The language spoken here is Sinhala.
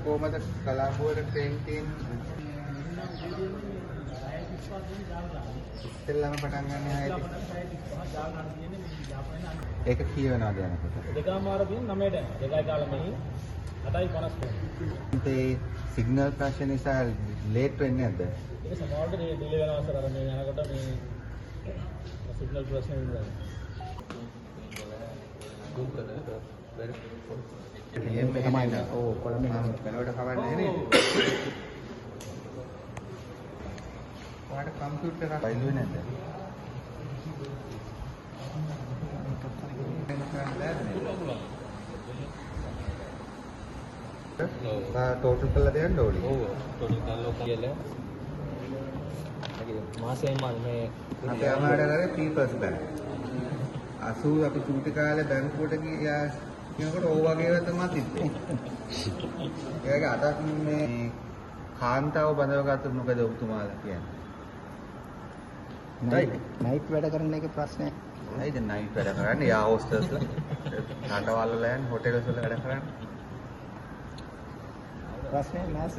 කොහමද කලාපුවර ට්‍රේන් තියෙන්නේ? ඉස්සෙල්ලාම පටන් ගන්න හැටි. ඒක කියවනවාද යනකොට? දෙකමාර දින 9ට යනවා. දෙකයි කාලෙ මෙහි 8:50. ඒ සිග්නල් ප්‍රශ්න නිසා ලේට් වෙන්නේ නැද්ද? ඒක සමහරවිට ඩිලේ වෙනවා සර්. අර මේ යනකොට මේ සිග්නල් ප්‍රශ්න වෙනවා. එහෙම තමයි නේද? ඔව් කොළඹ නම් වෙනවට කවන්නේ නේද? ඔයාලට කම්පියුටර් එකක් බයිලුවේ නැද්ද? ටෝටල් කරලා දෙන්න ඕනේ. ඔව් ටෝටල් කරලා කියලා. මාසෙම මේ අපේ අමාරුදරේ පීපල්ස් බැංක්. 80 අපි චූටි කාලේ බැංකුවට ගියා කියනකොට ඕ වගේව තමයි තිබ්බේ. ඒක අදත් මේ කාන්තාව බඳවගත්තු මොකද ඔබතුමාලා කියන්නේ? නයිට් වැඩ කරන එක ප්‍රශ්නයක්. නයිද නයිට් වැඩ කරන්නේ යා හොස්ටල්ස්ලා රටවල් වල යන හොටෙල්ස් වල වැඩ කරන්නේ. ප්‍රශ්නයක් නෑ සර්.